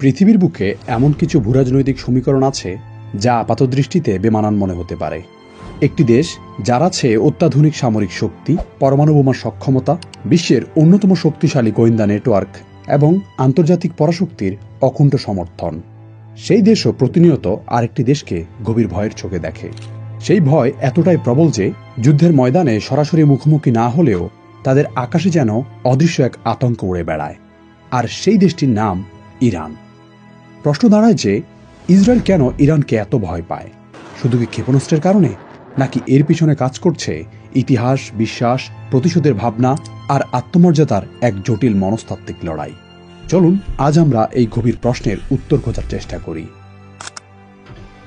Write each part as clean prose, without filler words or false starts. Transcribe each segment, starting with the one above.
পৃথিবীর বুকে এমন কিছু ভূরাজনৈতিক সমীকরণ আছে যা আপাতদৃষ্টিতে বেমানান মনে হতে পারে। একটি দেশ যার আছে অত্যাধুনিক সামরিক শক্তি, পরমাণু বোমার সক্ষমতা, বিশ্বের অন্যতম শক্তিশালী গোয়েন্দা নেটওয়ার্ক এবং আন্তর্জাতিক পরাশক্তির অকুণ্ঠ সমর্থন। সেই দেশও প্রতিনিয়ত আরেকটি দেশকে গভীর ভয়ের চোখে দেখে। সেই ভয় এতটাই প্রবল যে যুদ্ধের ময়দানে সরাসরি মুখোমুখি না হলেও তাদের আকাশে যেন অদৃশ্য এক আতঙ্ক উড়ে বেড়ায়। আর সেই দেশটির নাম ইরান। প্রশ্ন দাঁড়ায় যে ইসরায়েল কেন ইরানকে এত ভয় পায়? শুধু কি ক্ষেপণাস্ত্রের কারণে, নাকি এর পিছনে কাজ করছে ইতিহাস, বিশ্বাস, প্রতিশোধের ভাবনা আর আত্মমর্যাদার এক জটিল মনস্তাত্ত্বিক লড়াই? চলুন আজ আমরা এই গভীর প্রশ্নের উত্তর খোঁজার চেষ্টা করি।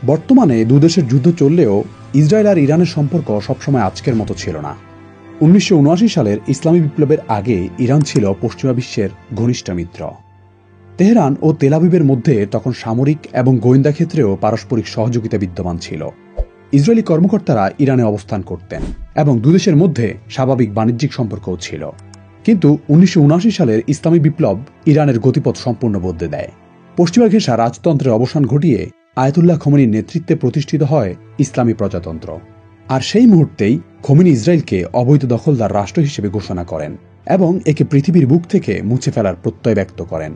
বর্তমানে দুদেশের যুদ্ধ চললেও ইসরায়েল আর ইরানের সম্পর্ক সবসময় আজকের মতো ছিল না। 1979 সালের ইসলামী বিপ্লবের আগে ইরান ছিল পশ্চিমা বিশ্বের ঘনিষ্ঠ মিত্র। তেহরান ও তেল আবিবের মধ্যে তখন সামরিক এবং গোয়েন্দা ক্ষেত্রেও পারস্পরিক সহযোগিতা বিদ্যমান ছিল। ইসরায়েলি কর্মকর্তারা ইরানে অবস্থান করতেন এবং দুদেশের মধ্যে স্বাভাবিক বাণিজ্যিক সম্পর্কও ছিল। কিন্তু 1979 সালের ইসলামী বিপ্লব ইরানের গতিপথ সম্পূর্ণ বদলে দেয়। পশ্চিমা ঘেঁষা রাজতন্ত্রের অবসান ঘটিয়ে আয়াতুল্লাহ খোমেনির নেতৃত্বে প্রতিষ্ঠিত হয় ইসলামী প্রজাতন্ত্র। আর সেই মুহূর্তেই খোমেনি ইসরায়েলকে অবৈধ দখলদার রাষ্ট্র হিসেবে ঘোষণা করেন এবং একে পৃথিবীর বুক থেকে মুছে ফেলার প্রত্যয় ব্যক্ত করেন।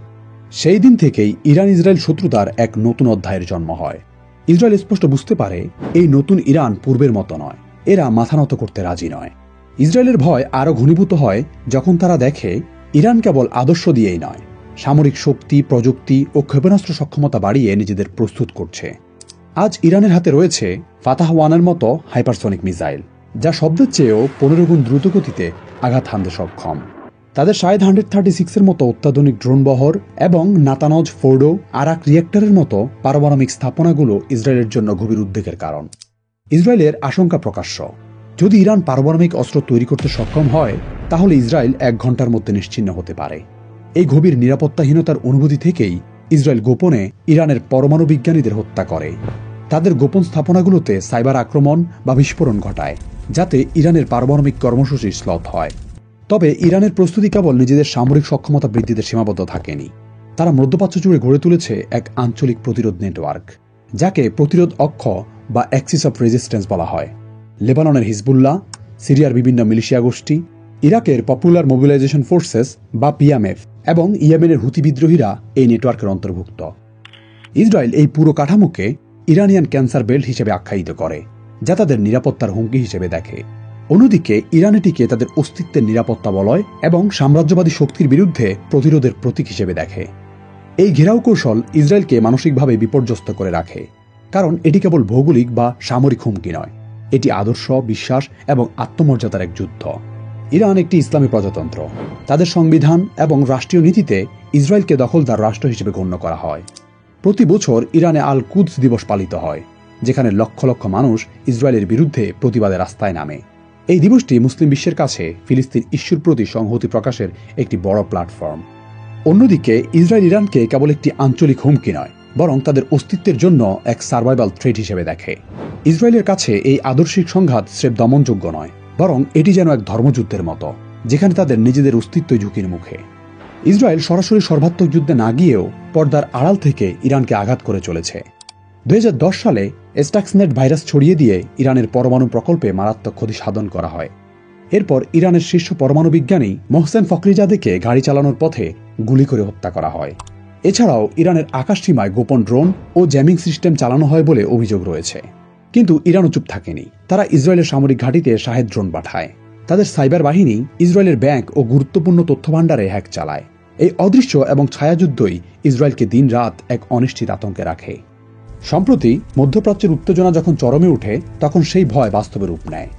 সেই দিন থেকেই ইরান ইসরায়েল শত্রুতার এক নতুন অধ্যায়ের জন্ম হয়। ইসরায়েল স্পষ্ট বুঝতে পারে এই নতুন ইরান পূর্বের মতো নয়, এরা মাথা নত করতে রাজি নয়। ইসরায়েলের ভয় আরও ঘনীভূত হয় যখন তারা দেখে ইরান কেবল আদর্শ দিয়েই নয়, সামরিক শক্তি, প্রযুক্তি ও ক্ষেপণাস্ত্র সক্ষমতা বাড়িয়ে নিজেদের প্রস্তুত করছে। আজ ইরানের হাতে রয়েছে ফাতাহ ওয়ানের মতো হাইপারসনিক মিসাইল, যা শব্দের চেয়েও 15 গুণ দ্রুত গতিতে আঘাত হানতে সক্ষম। তাদের শাহেদ 136-এর মতো অত্যাধুনিক ড্রোন বহর এবং নাতানজ, ফোর্ডো, আরাক রিয়েক্টরের মতো পারমাণবিক স্থাপনাগুলো ইসরায়েলের জন্য গভীর উদ্বেগের কারণ। ইসরায়েলের আশঙ্কা প্রকাশ্য, যদি ইরান পারমাণবিক অস্ত্র তৈরি করতে সক্ষম হয় তাহলে ইসরায়েল 1 ঘন্টার মধ্যে নিশ্চিহ্ন হতে পারে। এই গভীর নিরাপত্তাহীনতার অনুভূতি থেকেই ইসরায়েল গোপনে ইরানের পরমাণু বিজ্ঞানীদের হত্যা করে। তাদের গোপন স্থাপনাগুলোতে সাইবার আক্রমণ বা বিস্ফোরণ ঘটায়, যাতে ইরানের পারমাণবিক কর্মসূচি শ্লথ হয়। তবে ইরানের প্রস্তুতি কেবল নিজেদের সামরিক সক্ষমতা বৃদ্ধিতে সীমাবদ্ধ থাকেনি। তারা মধ্যপ্রাচ্য জুড়ে গড়ে তুলেছে এক আঞ্চলিক প্রতিরোধ নেটওয়ার্ক, যাকে প্রতিরোধ অক্ষ বা অ্যাক্সিস অফ রেজিস্ট্যান্স বলা হয়। লেবাননের হিজবুল্লাহ, সিরিয়ার বিভিন্ন মিলিশিয়া গোষ্ঠী, ইরাকের পপুলার মোবিলাইজেশন ফোর্সেস বা পিএমএফ এবং ইয়েমেনের হুতি বিদ্রোহীরা এই নেটওয়ার্কের অন্তর্ভুক্ত। ইসরায়েল এই পুরো কাঠামোকে ইরানিয়ান ক্যান্সার বেল্ট হিসেবে আখ্যায়িত করে, যা তাদের নিরাপত্তার হুমকি হিসেবে দেখে। অন্যদিকে ইরান এটিকে তাদের অস্তিত্বের নিরাপত্তা বলয় এবং সাম্রাজ্যবাদী শক্তির বিরুদ্ধে প্রতিরোধের প্রতীক হিসেবে দেখে। এই ঘেরাও কৌশল ইসরায়েলকে মানসিকভাবে বিপর্যস্ত করে রাখে, কারণ এটি কেবল ভৌগোলিক বা সামরিক হুমকি নয়, এটি আদর্শ, বিশ্বাস এবং আত্মমর্যাদার এক যুদ্ধ। ইরান একটি ইসলামী প্রজাতন্ত্র। তাদের সংবিধান এবং রাষ্ট্রীয় নীতিতে ইসরায়েলকে দখলদার রাষ্ট্র হিসেবে গণ্য করা হয়। প্রতি বছর ইরানে আল কুদস দিবস পালিত হয়, যেখানে লক্ষ লক্ষ মানুষ ইসরায়েলের বিরুদ্ধে প্রতিবাদে রাস্তায় নামে। এই দিবসটি মুসলিম বিশ্বের কাছে ফিলিস্তিন ইস্যুর প্রতি সংহতি প্রকাশের একটি বড় প্ল্যাটফর্ম। অন্যদিকে ইসরায়েল ইরানকে কেবল একটি আঞ্চলিক হুমকি নয়, বরং তাদের অস্তিত্বের জন্য এক সার্ভাইভাল থ্রেট হিসেবে দেখে। ইসরায়েলের কাছে এই আদর্শিক সংঘাত স্রেফ দমনযোগ্য নয়, বরং এটি যেন এক ধর্মযুদ্ধের মতো, যেখানে তাদের নিজেদের অস্তিত্ব ঝুঁকির মুখে। ইসরায়েল সরাসরি সর্বাত্মক যুদ্ধে না গিয়েও পর্দার আড়াল থেকে ইরানকে আঘাত করে চলেছে। 2010 সালে স্টাক্সনেট ভাইরাস ছড়িয়ে দিয়ে ইরানের পরমাণু প্রকল্পে মারাত্মক ক্ষতি সাধন করা হয়। এরপর ইরানের শীর্ষ পরমাণু বিজ্ঞানী মোহসেন ফখরিজাদেকে গাড়ি চালানোর পথে গুলি করে হত্যা করা হয়। এছাড়াও ইরানের আকাশসীমায় গোপন ড্রোন ও জ্যামিং সিস্টেম চালানো হয় বলে অভিযোগ রয়েছে। কিন্তু ইরানও চুপ থাকেনি। তারা ইসরায়েলের সামরিক ঘাঁটিতে শাহেদ ড্রোন পাঠায়। তাদের সাইবার বাহিনী ইসরায়েলের ব্যাংক ও গুরুত্বপূর্ণ তথ্যভাণ্ডারে হ্যাক চালায়। এই অদৃশ্য এবং ছায়াযুদ্ধই ইসরায়েলকে দিন রাত এক অনিশ্চিত আতঙ্কে রাখে। সম্প্রতি মধ্যপ্রাচ্যের উত্তেজনা যখন চরমে ওঠে, তখন সেই ভয় বাস্তবে রূপ নেয়।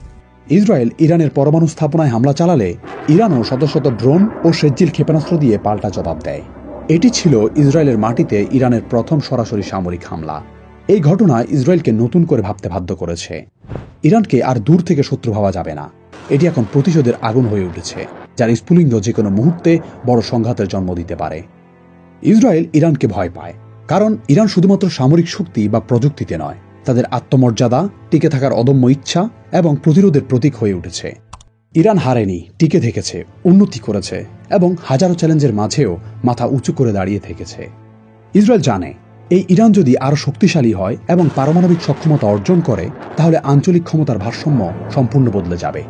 ইসরায়েল ইরানের পরমাণু স্থাপনায় হামলা চালালে ইরানও শত শত ড্রোন ও সেজ্জিল ক্ষেপণাস্ত্র দিয়ে পাল্টা জবাব দেয়। এটি ছিল ইসরায়েলের মাটিতে ইরানের প্রথম সরাসরি সামরিক হামলা। এই ঘটনা ইসরায়েলকে নতুন করে ভাবতে বাধ্য করেছে। ইরানকে আর দূর থেকে শত্রু ভাবা যাবে না, এটি এখন প্রতিশোধের আগুন হয়ে উঠেছে, যার স্ফুলিঙ্গ যে কোনো মুহূর্তে বড় সংঘাতের জন্ম দিতে পারে। ইসরায়েল ইরানকে ভয় পায়, কারণ ইরান শুধুমাত্র সামরিক শক্তি বা প্রযুক্তিতে নয়, তাদের আত্মমর্যাদা, টিকে থাকার অদম্য ইচ্ছা এবং প্রতিরোধের প্রতীক হয়ে উঠেছে। ইরান হারেনি, টিকে থেকেছে, উন্নতি করেছে এবং হাজারো চ্যালেঞ্জের মাঝেও মাথা উঁচু করে দাঁড়িয়ে থেকেছে। ইসরায়েল জানে এই ইরান যদি আরও শক্তিশালী হয় এবং পারমাণবিক সক্ষমতা অর্জন করে তাহলে আঞ্চলিক ক্ষমতার ভারসাম্য সম্পূর্ণ বদলে যাবে।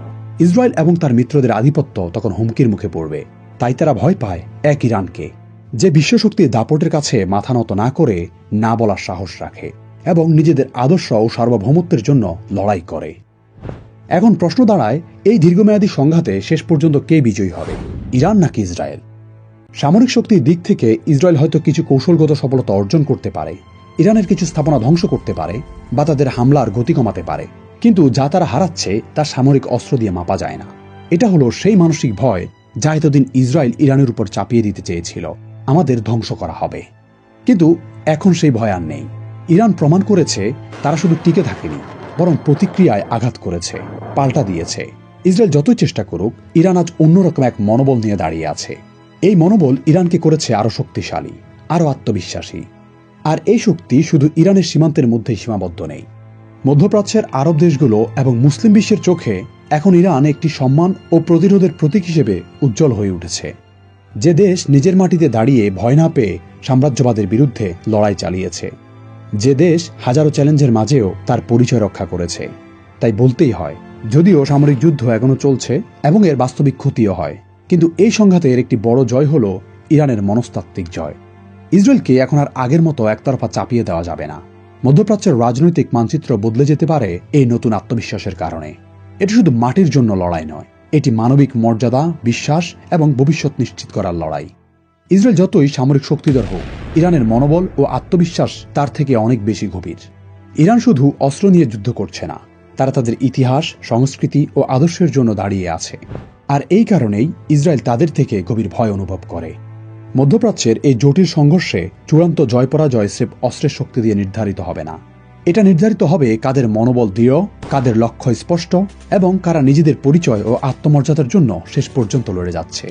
ইসরায়েল এবং তার মিত্রদের আধিপত্য তখন হুমকির মুখে পড়বে। তাই তারা ভয় পায় এক ইরানকে, যে বিশ্বশক্তির দাপটের কাছে মাথা নত না করে না বলার সাহস রাখে এবং নিজেদের আদর্শ ও সার্বভৌমত্বের জন্য লড়াই করে। এখন প্রশ্ন দাঁড়ায়, এই দীর্ঘমেয়াদী সংঘাতে শেষ পর্যন্ত কে বিজয়ী হবে, ইরান নাকি ইসরায়েল? সামরিক শক্তির দিক থেকে ইসরায়েল হয়তো কিছু কৌশলগত সফলতা অর্জন করতে পারে, ইরানের কিছু স্থাপনা ধ্বংস করতে পারে বা তাদের হামলার গতি কমাতে পারে, কিন্তু যা তারা হারাচ্ছে তা সামরিক অস্ত্র দিয়ে মাপা যায় না। এটা হলো সেই মানসিক ভয় যা এতদিন ইসরায়েল ইরানের উপর চাপিয়ে দিতে চেয়েছিল, আমাদের ধ্বংস করা হবে। কিন্তু এখন সেই ভয় আর নেই। ইরান প্রমাণ করেছে তারা শুধু টিকে থাকেনি, বরং প্রতিক্রিয়ায় আঘাত করেছে, পাল্টা দিয়েছে। ইসরায়েল যতই চেষ্টা করুক, ইরান আজ অন্যরকম এক মনোবল নিয়ে দাঁড়িয়ে আছে। এই মনোবল ইরানকে করেছে আরও শক্তিশালী, আরও আত্মবিশ্বাসী। আর এই শক্তি শুধু ইরানের সীমান্তের মধ্যেই সীমাবদ্ধ নেই। মধ্যপ্রাচ্যের আরব দেশগুলো এবং মুসলিম বিশ্বের চোখে এখন ইরান একটি সম্মান ও প্রতিরোধের প্রতীক হিসেবে উজ্জ্বল হয়ে উঠেছে। যে দেশ নিজের মাটিতে দাঁড়িয়ে ভয় না পেয়ে সাম্রাজ্যবাদের বিরুদ্ধে লড়াই চালিয়েছে, যে দেশ হাজারো চ্যালেঞ্জের মাঝেও তার পরিচয় রক্ষা করেছে। তাই বলতেই হয়, যদিও সামরিক যুদ্ধ এখনো চলছে এবং এর বাস্তবিক ক্ষতিও হয়, কিন্তু এই সংঘাতের একটি বড় জয় হল ইরানের মনস্তাত্ত্বিক জয়। ইসরায়েলকে এখন আর আগের মতো একতরফা চাপিয়ে দেওয়া যাবে না। মধ্যপ্রাচ্যের রাজনৈতিক মানচিত্র বদলে যেতে পারে এই নতুন আত্মবিশ্বাসের কারণে। এটি শুধু মাটির জন্য লড়াই নয়, এটি মানবিক মর্যাদা, বিশ্বাস এবং ভবিষ্যৎ নিশ্চিত করার লড়াই। ইসরায়েল যতই সামরিক শক্তিধর হোক, ইরানের মনোবল ও আত্মবিশ্বাস তার থেকে অনেক বেশি গভীর। ইরান শুধু অস্ত্র নিয়ে যুদ্ধ করছে না, তারা তাদের ইতিহাস, সংস্কৃতি ও আদর্শের জন্য দাঁড়িয়ে আছে। আর এই কারণেই ইসরায়েল তাদের থেকে গভীর ভয় অনুভব করে। মধ্যপ্রাচ্যের এই জটিল সংঘর্ষে চূড়ান্ত জয় পরাজয় স্রেফ অস্ত্রের শক্তি দিয়ে নির্ধারিত হবে না। এটা নির্ধারিত হবে কাদের মনোবল দৃঢ়, কাদের লক্ষ্য স্পষ্ট এবং কারা নিজেদের পরিচয় ও আত্মমর্যাদার জন্য শেষ পর্যন্ত লড়ে যাচ্ছে।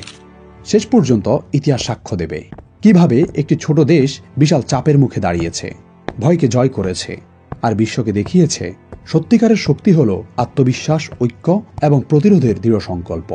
শেষ পর্যন্ত ইতিহাস সাক্ষ্য দেবে কিভাবে একটি ছোট দেশ বিশাল চাপের মুখে দাঁড়িয়েছে, ভয়কে জয় করেছে আর বিশ্বকে দেখিয়েছে সত্যিকারের শক্তি হল আত্মবিশ্বাস, ঐক্য এবং প্রতিরোধের দৃঢ় সংকল্প।